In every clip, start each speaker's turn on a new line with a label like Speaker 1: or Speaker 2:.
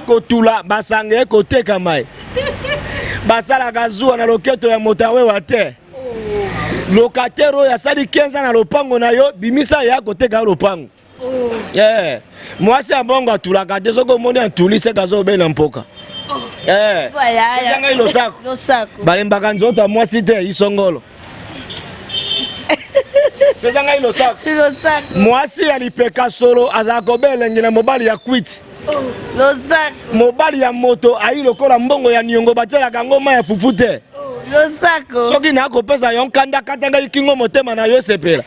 Speaker 1: Kotula basange kote kamai. Basala gazua na loketo ya motawe wate. Locataire ya sali 15 na lopango na yo bimisa ya kote ga lopango. Moi c'est bongo tulaka desoko moni antulise gazo be na mpoka.
Speaker 2: Voilà.
Speaker 1: Yanga ilo sako.
Speaker 2: Lo sako.
Speaker 1: Balembaka nzota moi site isongolo. Yanga ilo sako.
Speaker 2: Lo sako.
Speaker 1: Moi si alipeka solo azakobele ngina mobali ya quit.
Speaker 2: Lo sako.
Speaker 1: Mobali ya moto ayi lokola mbongo ya niongo batela kango ma ya fufute.
Speaker 2: Lo sako.
Speaker 1: Soki na kopesa yon kanda katanga ikingo motema na yo sepela.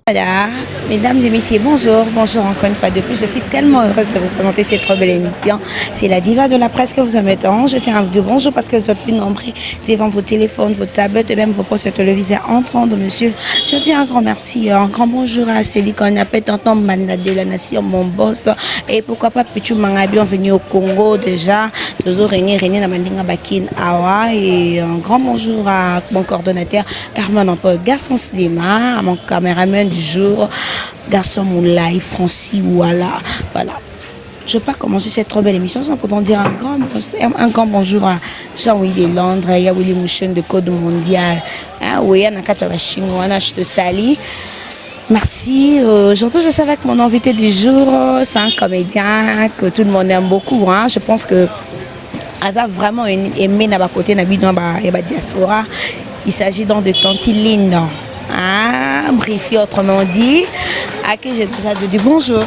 Speaker 3: Voilà, mesdames et messieurs, bonjour, bonjour encore une fois de plus. Je suis tellement heureuse de vous présenter cette trop belle émission. C'est la diva de la presse que vous mettons. Je tiens à vous dire bonjour parce que vous êtes plus nombreux devant vos téléphones, vos tablettes et même vos postes téléviseurs entrant de monsieur. Je tiens un grand merci, un grand bonjour à celui qu'on appelle tonton Manda de la nation, mon boss. Et pourquoi pas Pichou Mangabi, on venu au Congo déjà. Toujours René na Mandinga Bakin Awa. Et un grand bonjour à mon coordonnateur Herman Ampol, Garçon Slima, à mon caméraman du jour, Garçon Moulay, Francis Ouala. Voilà. Je ne vais pas commencer cette trop belle émission sans pourtant dire un grand bonjour à Jean-Willy Londres, à Willy Mouchen de Code Mondial, oui, je te salue. Merci. Aujourd'hui, je savais que mon invité du jour, c'est un comédien que tout le monde aime beaucoup. Hein. Je pense que Asa vraiment aimé na côté na diaspora. Il s'agit donc de Tanti Linda. Briefy autrement dit, à qui je te dis bonjour.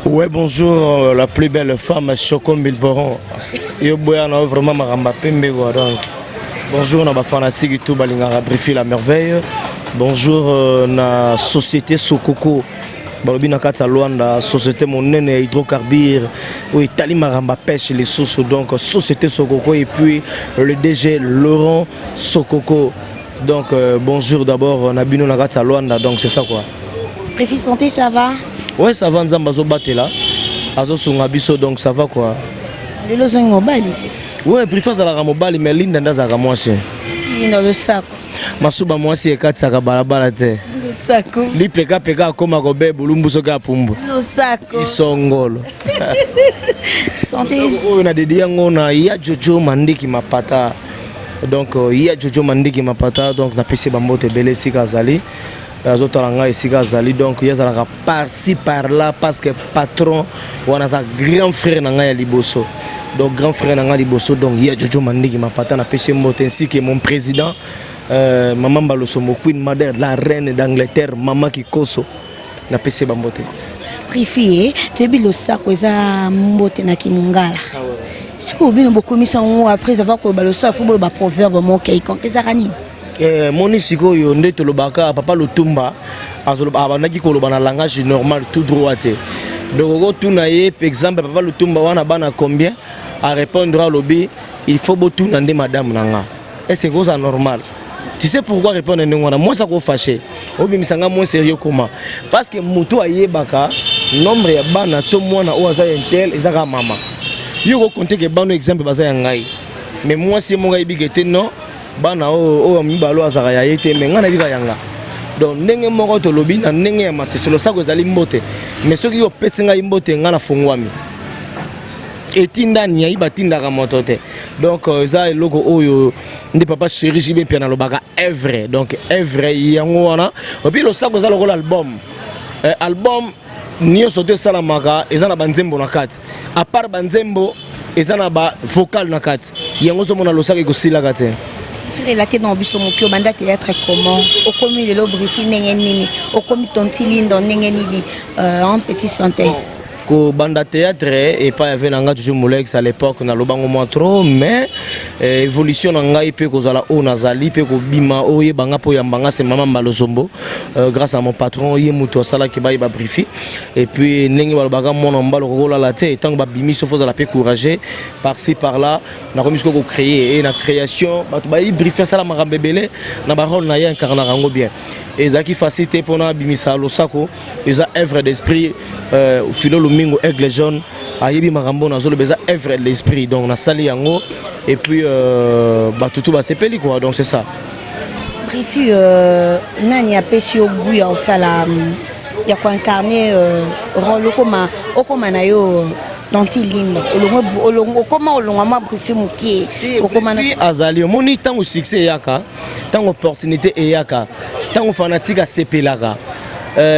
Speaker 1: Ouais, bonjour, la plus belle femme, Chocom Bilboron. Yo boyana vraiment maramba pembe donc. Bonjour na ba fanatique tout balingara Briefy la merveille. Bonjour na société Sokoko. Balobi na kata Luanda, société monene hydrocarbures, oui, Tali Maramba pêche les sources donc société Sokoko et puis le DG Laurent Sokoko. Donc bonjour d'abord Nabino Nagata Luanda, donc c'est ça quoi.
Speaker 3: Préfi santé, ça va?
Speaker 1: Ouais, ça va, Nzambazo Batela. Azo Sungabiso, donc ça va quoi.
Speaker 3: Les lozons mobile.
Speaker 1: Ouais, préfère ça la mobile, mais Linda Ndaza Ramoisi.
Speaker 3: Il dans le sac.
Speaker 1: Masuba Moisi et Katsaka Balabalate.
Speaker 3: Le sac.
Speaker 1: Li peka peka koma gobe bulumbu soka pumbu.
Speaker 3: Le sac.
Speaker 1: Isongolo.
Speaker 3: Santé.
Speaker 1: On a dédié ngona ya Jojo Mandiki Mapata. Donc il y a Jojo Mandiki Mapata, donc na PC Bambote Belé Sikazali. Azotolanga Sikazali, donc il y a par-ci par-là parce que patron ou on a un grand frère Nanga Liboso. Donc grand frère Nanga Liboso, donc il y a Jojo Mandiki Mapata na PC Mbote ainsi que mon président Maman Baloso Queen Mother, la reine d'Angleterre, Maman Kikoso na PC Bambote.
Speaker 3: Préféré, tu es bien le sac où ça Mbote na Kimungala. Si vous avez beaucoup mis en après avoir que le sac, il faut le proverbe mon quelqu'un que ça rani.
Speaker 1: Moni siko yo ndete lobaka papa Lutumba azoloba abanaki koloba na langage normal tout droit. Donc go tunaye par exemple papa Lutumba wana bana combien à répondre à lobby il faut botu nande madame nanga. Est-ce que c'est normal? Tu sais pourquoi répondre ndengwana moi ça ko fâché. Obi misanga moins sérieux comment? Parce que mutu ayebaka nombre ya bana to mwana o aza intel ezaka mama. Yo ko compter que bano exemple baza ya ngai. Mais moi si mon gaïbi était non bana o mibalo azaka ya yete mais ngana bika yanga. Donc ndenge moko to lobi na ndenge ya maseselo sako ezali mbote. Mais soki yo pesenga mbote ngana fungwami. Etinda nya ibatinda ka moto te. Donc za eloko oyo ndi papa chéri jibe pia na lobaka evre. Donc evre yango wana. Et puis lo sako za lokola album. Album niyo sote sala maka ezana banzembo na kati. À part banzembo ezana ba vocal na kati. Yango zo mona lo sako ko sila kati.
Speaker 3: Relaté dans Biso Mokyo Banda théâtre comment au commis le Briefy Nengenini au commis Tonti Lindo Nengenini en petit santé.
Speaker 1: ko banda théâtre et pas avait nanga toujours Molex à l'époque na lobango moins trop mais évolution nanga ipe ko zala o nazali pe ko bima o ye banga po yambanga c'est maman Balosombo grâce à mon patron ye muto sala ki ba briefi et puis nengi balobaka mon mbalo ko la té tant ba bimi so faut la pe courager par-ci par-là na komi ko créer et na création ba briefer sala marambebele na ba rôle na ye incarna rango bien et zaki facilité pour na bimisa losako ils a œuvre d'esprit Philo Lumingo Aigle Jaune ayebi makambo na zolo beza œuvre de l'esprit donc na sali yango et puis batutu ba sepeli quoi donc c'est ça
Speaker 3: Briefi nani apesi obuya osala ya ko incarner rôle okoma na yo Tanti Limba olongo koma olongo ma Briefi mukie okoma na
Speaker 1: azali moni tango succès yaka tango opportunité yaka tango fanatique a sepelaka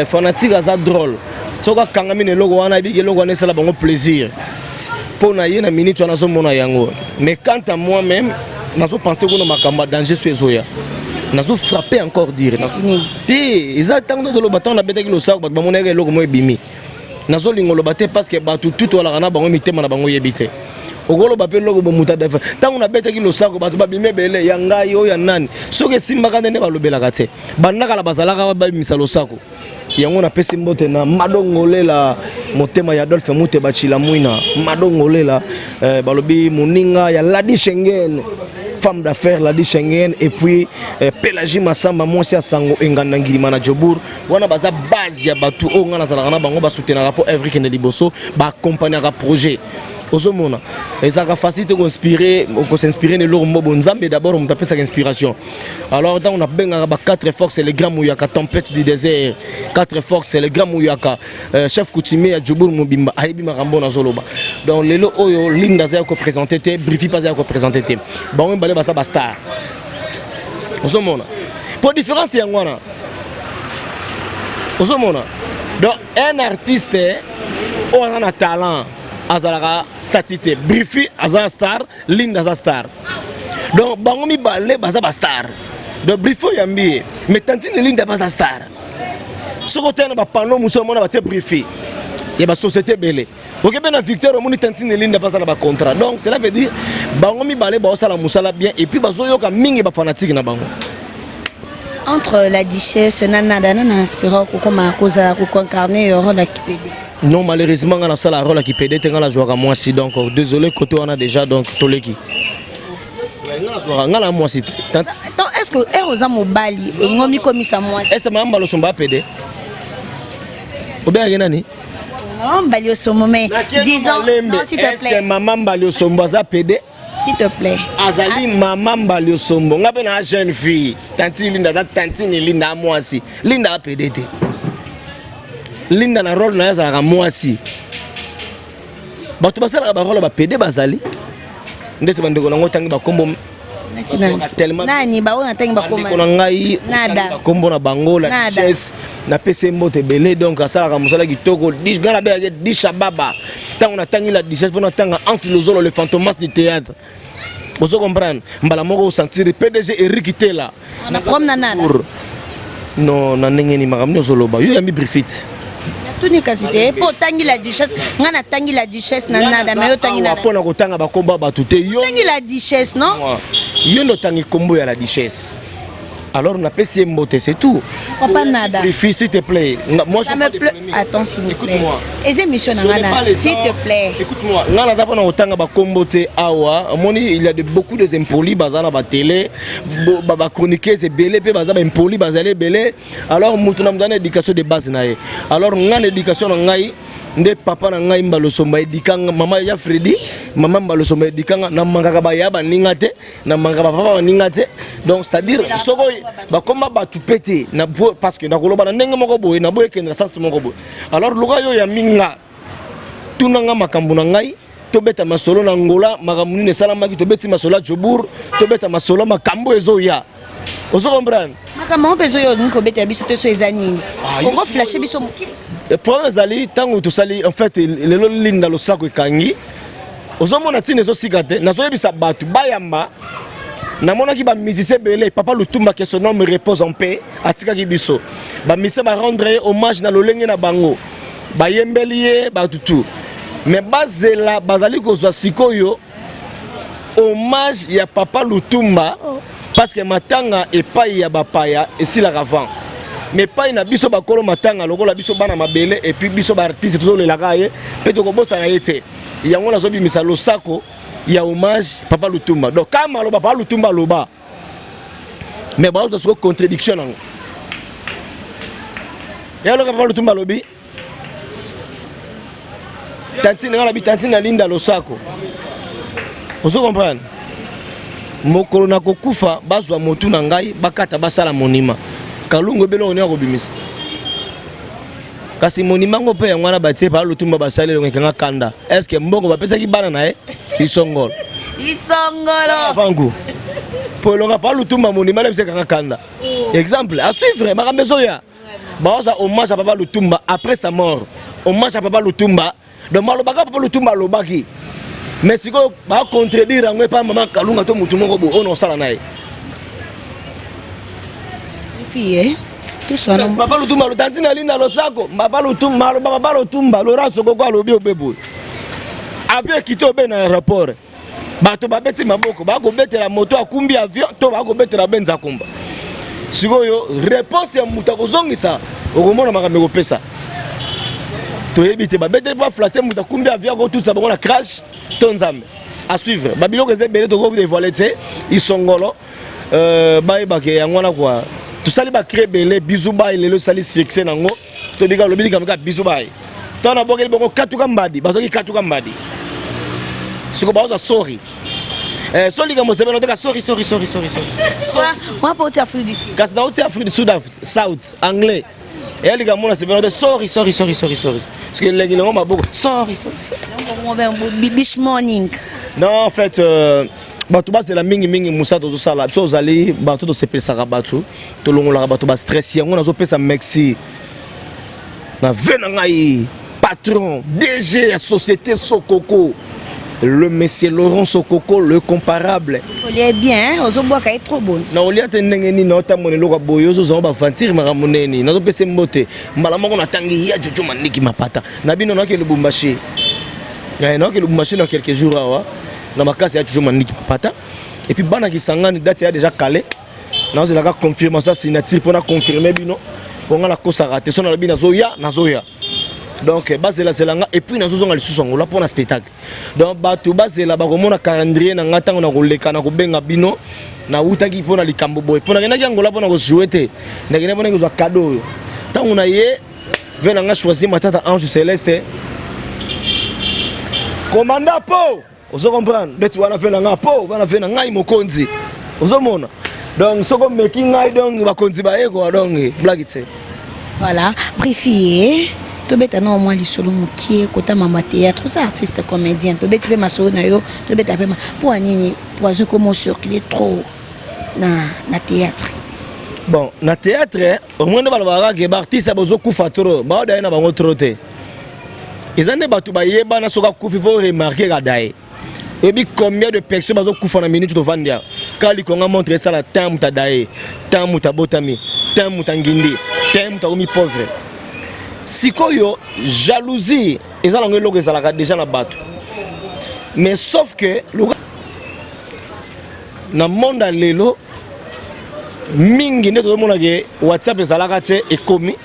Speaker 1: fanatique a drôle soka kangami ne logo wana bigi logo wana sala bango plaisir pour na yena minute wana zo mona yango mais quant à moi même nazo penser ko no makamba danger sur ezoya nazo frapper encore dire puis exactement dans le bâton na betaki lo sac ba mona ke logo mo ebimi nazo lingo lo baté parce que ba tout wala kana bango mitema na bango yebite ogolo ba pe logo bo muta defa tango na betaki lo sac ba ba bime bele yanga yo ya nani soke simba kana ne ba lobela kate bandaka la bazalaka ba bimisa lo sac yango na pesi mbote na madongolela motema ya Adolphe Mute bachila muina madongolela balobi moninga ya Ladi Schengen femme d'affaires Ladi Schengen et puis Pelagie Massamba mwasi ya sango enganda ngilima na Jobour wana baza base ya batu o ngana zalaka na bango ba soutenir pour Evry Kennedy Liboso ba accompagner ka projet Ozomona ça a facilité d'inspirer on s'inspirer ne loro mbobo nzambe d'abord on taper sa inspiration alors dans on a benga ba 4 forces c'est le grand mouyaka tempête du désert 4 forces c'est le grand mouyaka chef coutumier à Jobour Mobimba aibi makambo na zoloba donc lelo oyo linda za ko présenter té Briefi pas za ko présenter té bon balé basta basta Ozomona pour différence ya ngwana Ozomona donc un artiste on a un talent azalaka statité Briefi aza star linda aza star donc bango mi balé baza ba star donc Briefi yambi mais tantine linda baza star soko tena ba pano muso mona ba te Briefi ya ba société belé OK ben na Victor moni tantine linda baza na ba contrat donc cela veut dire bango mi balé ba osala musala bien et puis bazo yoka mingi ba fanatique na bango
Speaker 3: entre la duchesse Nana na inspirant ko koma koza ko incarner rôle la Kipédé.
Speaker 1: Non, malheureusement, on a ça la rôle qui peut être la joie à moi si donc désolé côté on a déjà donc toleki. Ngala moi si.
Speaker 3: Est-ce que Erosa Mobali ngomi comme ça moi?
Speaker 1: Est-ce que Mamba Losomba PD? Ou bien nani?
Speaker 3: Non, Balio Somo mais disons non s'il te plaît.
Speaker 1: Est-ce que Maman Balio Somba za PD?
Speaker 3: S'il te plaît.
Speaker 1: Azali Maman Balio Sombo. Ngabe na jeune fille. Tanti Linda Linda moi si. Linda PD. Linda na rôle na za mwasi bato basala ba rôle ba PD bazali ndese bandeko nango tangi ba kombo
Speaker 3: tellement nani ba ona tangi ba kombo
Speaker 1: na ngai
Speaker 3: nada
Speaker 1: kombo na bango la chess na PC mbote belé donc asala ka musala kitoko gana be di shababa tango na tangi la 17 fona tanga Anse Lozolo le fantomas du théâtre vous comprendre mbala moko sentir PDG Eric Tela
Speaker 3: na promna nana
Speaker 1: non na ngeni makamnyo zoloba yo yambi Briefi
Speaker 3: tout ni kasité pour tangi la duchesse ngana tangi la duchesse nana mais yo tangi na
Speaker 1: pona ko tanga ba komba ba tuté yo
Speaker 3: tangi la duchesse non
Speaker 1: yo no tangi kombo ya la duchesse alors on a payé mbote c'est tout
Speaker 3: papa nada
Speaker 1: Briefi s'il te plaît moi
Speaker 3: je me plaît attends s'il vous plaît et ces missions nana s'il te plaît
Speaker 1: écoute-moi ngana ta pona ko tanga ba kombo te awa moni il y a de beaucoup de impolis bazana ba télé ba chroniquer c'est belé pe bazaba impoli bazale belé alors mutu na mdana éducation de base na ye alors ngana éducation na ngai nde papa na ngai Mbalosomba edikanga mama ya Freddy mama Mbalosomba edikanga na mangaka ba ya ba ninga te na mangaka ba papa ninga te donc c'est à dire soko ba komba ba tu pété na parce que na koloba na ndenge moko boye na boye kendra sens moko boye alors luka yo ya minga tunanga makambo na ngai to beta masolo na ngola makambo ni salamaki to beti masolo Jobour to beta masolo makambo ezoya ozo comprendre
Speaker 3: makambo pezo yo nko beta biso te so ezanini oko flasher biso mokili.
Speaker 1: Le problème zali tango to sali en fait lelo linda lo sako kangi ozomona tine zo sigate nazo yebisa batu bayamba na mona ki ba musicien belé papa Lutumba que son nom repose en paix atika ki biso ba musicien ba rendre hommage na lolenge na bango bayembeli batutu mais bazela bazali kozwa sikoyo hommage ya Papa Lutumba parce que matanga epai ya bapaya esilaka vent mais pas na biso bakolo matanga lokola biso bana mabele et puis biso ba artiste tozolelaka ye pe tokobosana ye te yango nazobimisa losako ya hommage Papa Lutumba donc kama aloba Papa Lutumba aloba mais bazo soko contradiction nango ya loka Papa Lutumba lobi tantine ngala bi tantine linda losako vous comprenez mokolo na kokufa bazwa motu na ngai bakata basala monima kalungu belo oni akobimisa kasi monima ngo pe ngwana batie Papa Lutumba basale lo ngeka kanda est-ce que mbongo bapesa ki bana na isongolo vangu polonga Papa Lutumba monima lebise kanga kanda exemple à suivre makambezo ya baoza hommage à Papa Lutumba après sa mort hommage à Papa Lutumba donc malobaka Papa Lutumba lobaki mais si ko ba contredire ngwe pa mama kalunga to mutu moko bo ono sala nae
Speaker 3: fille tout ça non
Speaker 1: Papa Lutumba lo tantina linda lo sako Papa Lutumba lo raso ko kwa lo bi obebo avec kito be na aéroport bato babeti maboko ba ko betela moto akumbi avion to ba ko betela benza kumba sikoyo réponse ya muta ko zongisa okomona makambe ko pesa to ebite ba betela ba flatter muta kumbi avion ko tout ça ba na crash ton nzambe à suivre babiloko ezebele to ko dévoiler te isongolo ba ebake yangwana kwa tout ça ba créer belé bisou ba lelo sali succès nango to bika lobili kamaka bisou ba to na bokeli bongo katuka mbadi bazoki katuka mbadi siko baoza sorry soli kama sema nataka sorry
Speaker 3: moi pas au Afrique du Sud
Speaker 1: kasi na uti Afrique du Sud South anglais elle kama na sema sorry parce que les gens maboko sorry
Speaker 3: bish morning
Speaker 1: non en fait bato base la mingi musa to sala so zali bato to sepelisa bato to longola bato ba stress yango nazo pesa merci na vena ngai patron DG ya société Sokoko le monsieur Laurent Sokoko le comparable
Speaker 3: il est bien ozoboka est trop bon
Speaker 1: na olia te ndengeni na otamone loka boyo zo ba fantir maramoneni nazo pesa mbote mbala moko na tangi ya jojo maniki mapata na bino na ke Lubumbashi na ke Lubumbashi na quelques jours awa na makasi ya toujours maniki pata et puis bana ki sangani date ya déjà calé na ozo la confirmation signature pour na confirmer bino pour nga la kosa raté so na bina zoya na zoya donc base la selanga et puis na zozonga lisusango la pour na spectacle donc batu base la ba komona calendrier na ngata na koleka na kobenga bino na utaki pona likambo boy pona kena yango la pona ko jouer te na kena pona ko cadeau tangu na ye vena nga choisir matata Ange Céleste commanda po ozo comprendre beti wana fena nga po wana fena ngai mokonzi ozo mona donc soko meki ngai donc bakonzi ba eko donc blague te
Speaker 3: voilà préfié to beta na moi lisolo mokie kota mama théâtre ça artiste comédien to beti pe masolo na yo to beta pe pour nini poison comment circuler trop na théâtre
Speaker 1: bon na théâtre au moins ba ba ke ba artiste bozo kufa trop ba oda na bango trop te ezande batu ba yeba na soka kufi faut remarquer ga dai et puis combien de personnes bazo kufa na minute to vandia kali konga montre ça la temps ta dai temps ta botami temps ta ngindi temps ta omi pauvre sikoyo jalousie ezala ngelo ko ezala déjà na bato mais sauf que na monde lelo mingi ne to mona ke WhatsApp ezalaka te ekomi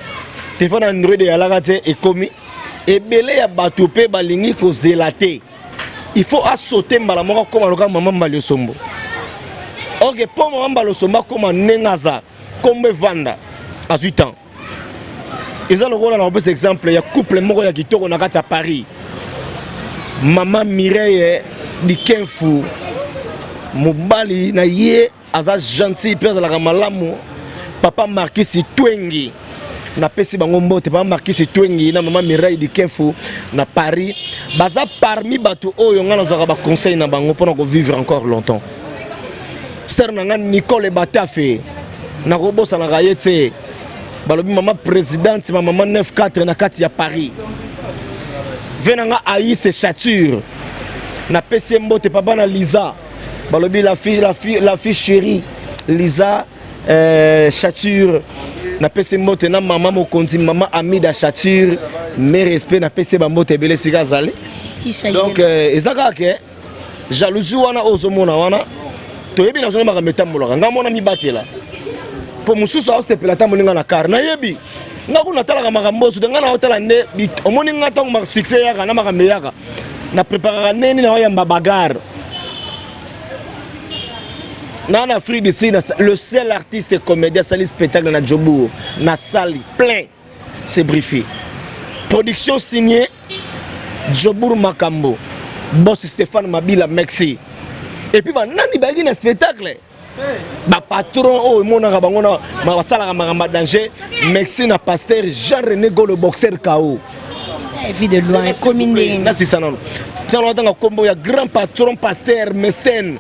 Speaker 1: téléphone Android ezalaka te ekomi ebele ya bato pe balingi ko zelate il faut sauter mbala moko koma loka maman mbali sombo OK pour maman mbali sombo koma nengaza comme vanda à 8 ans ils ont le rôle dans un exemple il y a couple moko ya kitoko na kati à Paris maman Mireille di Kenfu mobali na ye aza gentil père de la malamu papa Marquis Twengi na pesi bango mbote papa Marquis Twengi na maman Mireille di Kenfu na Paris baza parmi bato oyo ngana zaka ba conseil na bango pour ko vivre encore longtemps sœur nanga Nicole Batafe na kobosa na kayete balobi maman présidente maman 94 na kati ya Paris venanga Aïs Chature na pesi mbote papa na Lisa balobi la fille chérie Lisa Chature na pese mbote na maman mokonzi maman ami da Chature mes respect na pese ba mbote belé sika zale. Donc ezaka ke jalousie wana ozomona wana toyebi na zone makameta molaka nga mona mi batela po mususu a sepela ta moninga na car na yebi nga kuna talaka makambo su nga na hotela nde omoni nga tango ma succès yaka na makambe yaka na préparer neni na yamba bagarre na Afrique du Sud le seul artiste et comédien sali spectacle na Djobour na salle plein c'est Brifi production signée Djobour Makambo boss Stéphane Mabila Mexi et puis nani bagi na spectacle ba patron oh monaka bango na basala ka danger Mexi na pasteur Jean-René Go le boxeur KO
Speaker 3: vie de loin commune
Speaker 1: na c'est ça non quand on entend combo ya grand patron pasteur mécène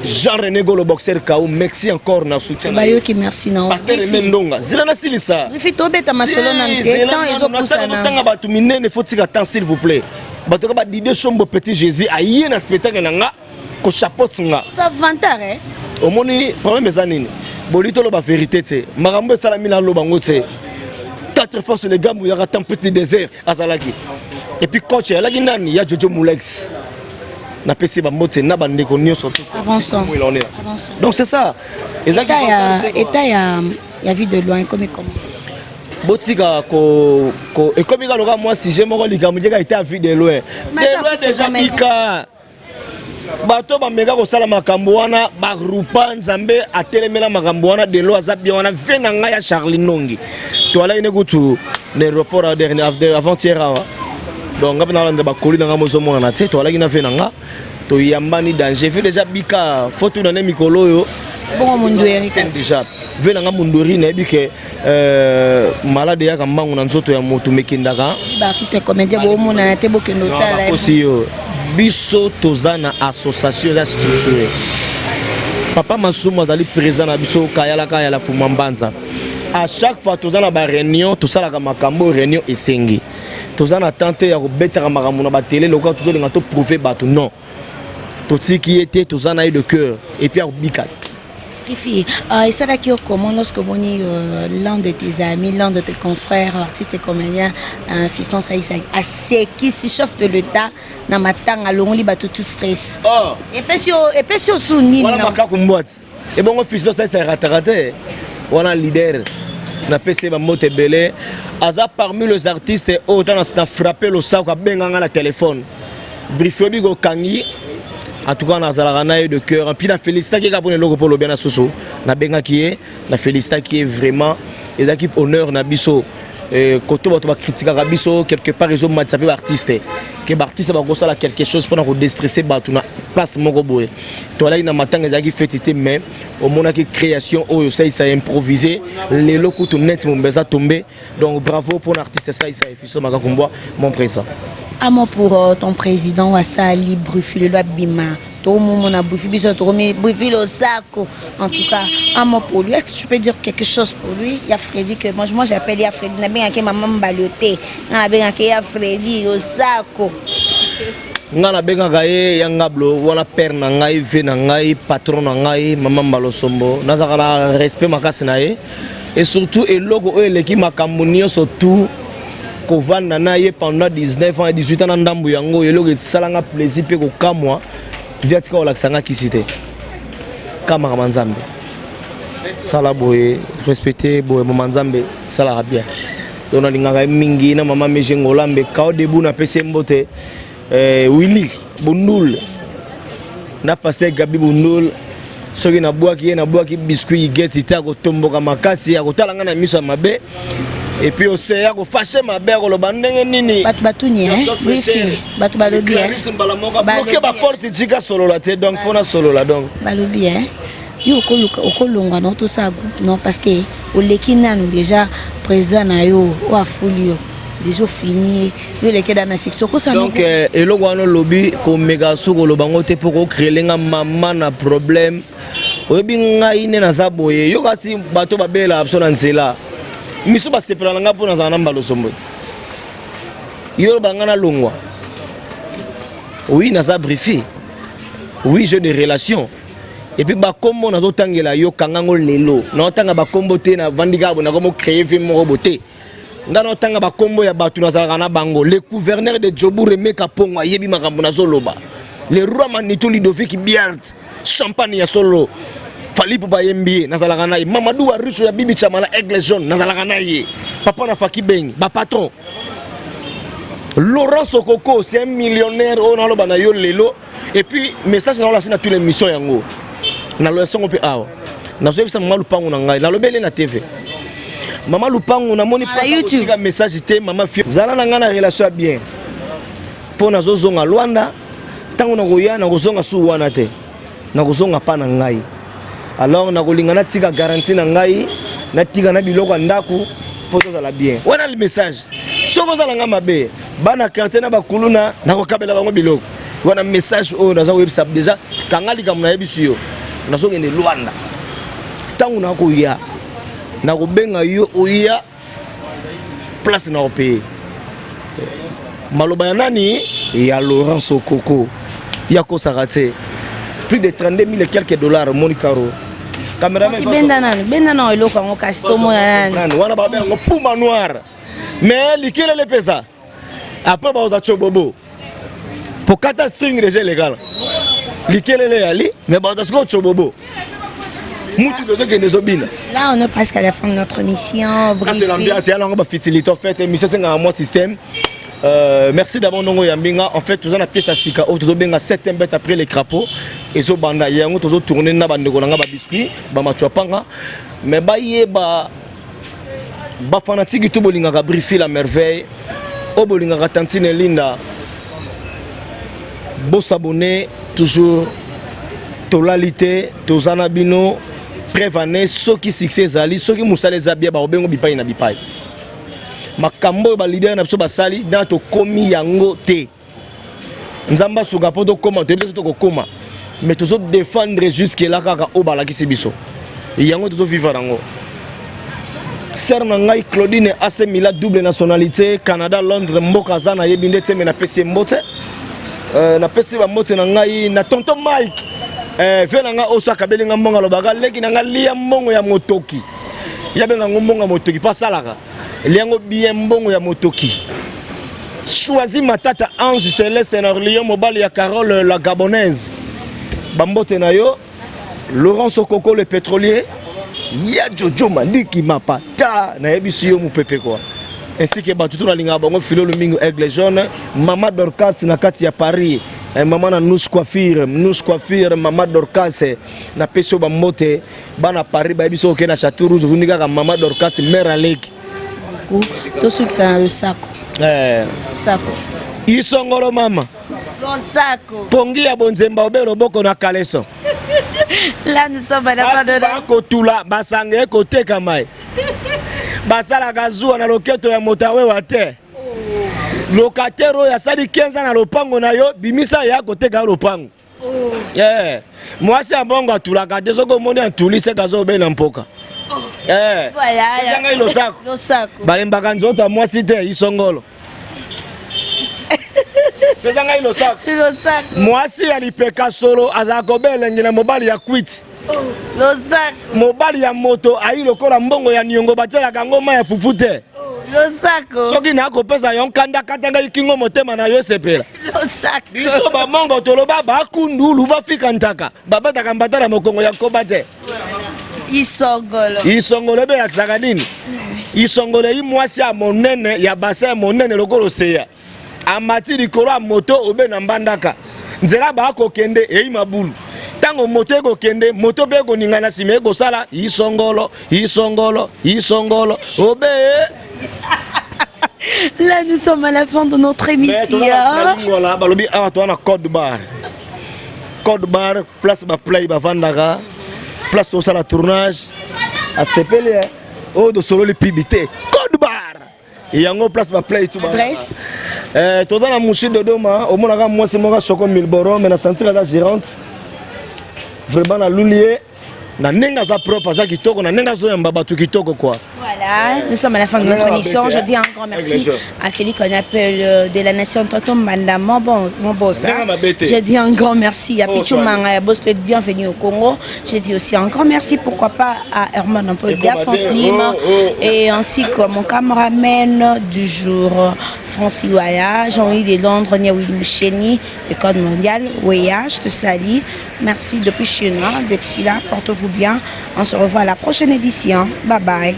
Speaker 1: Jean-René Go le boxeur KO Mexi encore na soutien
Speaker 3: bayoki merci na
Speaker 1: pasteur Mendonga zila na silisa
Speaker 3: Brifi to beta masolo na ntetan ezopusana
Speaker 1: tanga batu minene faut tika temps s'il vous plaît bato ba Didier Chombo Petit Jésus aye na spectacle nga ko chapeau nga
Speaker 3: ça vantare
Speaker 1: au moni problème ezanini bolito lo ba vérité te makambo salami na lo bango te 4 fois sur les gars il y a tempête du désert azalaki et puis coach alaki nani ya Jojo Moulex na pesi ba mbote na bande ko nyonso
Speaker 3: avançons
Speaker 1: donc c'est ça
Speaker 3: état ya vie de loin comme
Speaker 1: botika ko et comme il a moi si j'ai mon likambo ka été à vie de loin déjà bika bato ba mega ko sala makambo wana ba groupa nzambe atelemela makambo wana de lo azabia wana vena nga ya Charlie Nongi to ala ine kutu l'aéroport avant-hier donc ngapena landa ba koli nga mozo mona na te to ala ina vena nga to yambani danger fait déjà bika photo na mikolo yo
Speaker 3: bon mundu erika
Speaker 1: déjà vena nga mundori na bike malade ya kambangu na nzoto ya moto mekindaka
Speaker 3: artiste comédien bo mona te bokendo tala
Speaker 1: aussi yo biso tozana association ya structurée papa Masumu azali président na biso kayala fumambanza à chaque fois tozana ba réunion tosalaka makambo réunion esengi tozana tenter ya kobetaka makambo na ba télé loka tozolinga to prouver bato non totiki était tozana eu de cœur et puis bika
Speaker 3: Brifi, et ça là qui comment lorsque on est l'un de tes amis, l'un de tes confrères, artistes et comédiens, fiston Saïsa, à ce qui s'échauffe de l'état, na matang à l'on liba tout stress.
Speaker 1: Oh.
Speaker 3: Et puis sur souni.
Speaker 1: Voilà ma carte boîte. Et bon fiston Saïsa raté. Voilà leader. Na PC ba mote belé. Aza parmi les artistes autant na frappé le sac à benganga la téléphone. Brifi bigo kangi. En tout cas, on a eu de cœur. Et puis, la félicité qui est pour le logo pour le bien à Soso. La benga qui est, la félicité qui est vraiment, et l'équipe honneur na biso. Quand on va critiquer Rabiso, quelque part, ils ont mal sapé l'artiste. Que l'artiste va faire quelque chose pour nous déstresser, tu na place mon gobo. Toi là, il y a matin ils ont fait mais au moment que création, oh ça il improvisé, les locaux tout net mon beza tombé. Donc bravo pour l'artiste ça il s'est fait Makakumba, mon président.
Speaker 3: Un mot pour ton président Wassali Brifi le Bima. Tout le monde a Brifi Brifi le Sako. En tout cas, un mot pour lui. Est-ce que tu peux dire quelque chose pour lui? Il y a Freddy que moi j'appelle ya Freddy. Na bien que maman balioté. Na bien que ya Freddy le Sako.
Speaker 1: Ngana benga gaye yangablo wala père na ngai ve na ngai patron na ngai maman balosombo. Nazaka na respect makasi na ye. Et surtout et logo l'équipe makambo surtout kovanda na ye pendant 19 ans et 18 ans na ndambu yango yelo ke salanga plaisir pe ko kamwa viatika olaksanga kisite kama manzambe sala boye respecter boye manzambe sala bien dona linganga mingi na mama mejengolambe kao debu na pese mbote Willy Bundul na pasteur Gabi Bundul soki na bwaki biscuit geti ta ko tomboka makasi ya ko talanga na miso mabe. Et puis aussi, il y a des fâchés, ma belle, le bandeng nini.
Speaker 3: Batuni, hein? Oui, batu balobi, hein?
Speaker 1: Bloqué ma porte, jiga solo la tête, donc faut na solo la donc.
Speaker 3: Balobi, hein? Yo okolonga non tout ça groupe non parce que au lekina nous déjà président na yo o afuli yo déjà fini yo leke dans la section ko ça
Speaker 1: donc eloko wana lobby ko mega soko lo bango te pour créer lenga mama na problème oyebi ngai ne na zaboye yo kasi bato babela absona nzela miso ba sepela nga pona za namba lo sombo yo bangana longwa oui na za briefé oui j'ai des relations et puis bakombo na zotangela yo kangango lelo na otanga bakombo te na vandika bona comme créer vie mo roboté ngana otanga bakombo ya batu na zalaka na bango le gouverneur de Djobu Remeka Pongo yebi makambo na zoloba le roi Manitou Ludovic Biart champagne ya solo Falipu Bayembi na zalaka na Mamadou Aruso ya Bibi Chamala Aigle Jaune na zalaka na ye papa na Faki Beng ba patron Laurent Sokoko c'est un millionnaire on aloba na yo lelo et puis message na la sina tous les missions yango na lo songo pe awa na so bisa Mama Lupango na ngai na lobele na TV Mama Lupango na moni pas un message te mama fille zala na ngana relation bien po na zozonga Luanda tango na goya na kozonga su wana te na kozonga pa na ngai alors na kolingana tika garantie na ngai na tika na biloko ndako po to zala bien wana le message soko zala nga mabe bana quartier na bakuluna na kokabela bango biloko wana message o na za website déjà kangali kamuna yebisiyo na soki ne Luanda tangu na koya na kobenga yo oya place na opé maloba ya nani ya Laurent Sokoko ya ko sarate plus de 32 000 et quelques dollars monikaro cameraman
Speaker 3: benda na eloko ngo kasi to moya
Speaker 1: nani wana ba benga puma noir mais likele le pesa après ba oza chobobo pour kata string déjà légal likele le yali mais ba oza chobobo.
Speaker 3: Là, on est presque à la fin de notre mission.
Speaker 1: Ça, c'est l'ambiance. C'est un facilité. En fait, mission, c'est un système. Merci d'abord, Nongo Yambinga. En fait, tout ça, la pièce à Sika. Tout ça, 7e bête après les crapauds. Et ça, banda, il y a un autre tourné na bande de biscuit, bamachuapanga. Mais bah, il y a bah fanatique tout bolinga ka briefer la merveille. Au bolinga ka tantine linda. Beau s'abonner toujours. Tolalité, tozanabino. Prévaner ceux qui succès ali ceux qui musale zabia ba obengo bipai na bipai makambo ba leader na biso basali dans to komi yango te nzamba suka poto koma te biso to koma mais toujours défendre jusque là kaka obala ki sibiso yango to vivre nango ser na ngai Claudine AC Milan double nationalité Canada Londres mboka zana yebinde te na pesi mbote na pesi ba mbote na ngai na tonton Mike venanga oso akabelinga mbonga lobaga leki nanga lia mbongo ya motoki yabenga mbongo ya motoki pasalaka liango bien mbongo ya motoki choisi matata Ange Céleste na Orléans mobile ya Carole la gabonaise bambote na yo Laurent Sokoko le pétrolier ya Jojo Mandiki mapata na yebisi yo mupepe quoi ainsi que batutu na linga bango filo lumingo Aigle Jaune Mama Dorcas na kati ya Paris maman na nous coiffure Mama Dorcas na peso ba mote bana Paris ba biso ke na Château Rouge vunika ka Mama Dorcas mère Alec
Speaker 3: tout ce qui ça le sako sako
Speaker 1: isongolo mama
Speaker 2: Go sako
Speaker 1: pongi ya bonzemba obelo boko na kaleso
Speaker 2: là nous sommes à la fin de la
Speaker 1: kotula basange koteka mai basala gazua na loketo ya motawe wate locataire ya sali 15 ans na lopango na yo bimisa ya koteka lopango moi c'est un bon gars tout la garder soko moni antuli se gazo be na mpoka
Speaker 2: voilà
Speaker 1: yanga ilo sako balembaka nzoto moi cité isongolo pezanga ilo sako moi si alipeka solo azako belenge na mobali ya quit mobali ya moto ayi lokola mbongo ya niongo batela ngoma ya fufute
Speaker 2: losako
Speaker 1: soki na kopesa yo nkanda katanga ikingo motema na yo sepela
Speaker 2: losako
Speaker 1: biso ba mongo toloba ba kundulu ba fika ntaka babata kambatala mokongo ya kobate isongolo be yaksaka nini isongolo yi mwasi ya monene ya bassin monene lokolo seya amati likolo ya moto obe na mbandaka nzela ba kokende eyi mabulu tango moto ego kende moto be go ningana sime ego sala isongolo obe.
Speaker 3: Là, nous sommes à la fin de notre émission.
Speaker 1: Voilà, balobi a toi na code bar, place ba play ba vandaka, place to sala tournage, a sepele o de solo le pibité, code bar. Et yango place ba play tout ba.
Speaker 3: Adresse
Speaker 1: to dans la mouchi de doma, au monaka moi c'est moi choko Milboro, mais na sentir la gérante. Vraiment na lulier. Na nenga za propre za kitoko na nenga zo yamba batu kitoko quoi.
Speaker 3: Voilà. Voilà, nous sommes à la fin de notre émission. Je dis un grand merci à celui qu'on appelle de la nation Tonton Manda, mon boss. Je dis un grand merci à Pichou Manga, boss de bienvenue au Congo. Je dis aussi un grand merci, pourquoi pas, à Herman Ampo, Garçon Slim, et ainsi que mon cameraman du jour, Francis Waya, Jean-Yves de Londres, Niaoui Moucheni, le Code Mondial, Ouya, je te salue. Merci depuis chez nous, depuis là, portez-vous bien. On se revoit à la prochaine édition. Bye bye.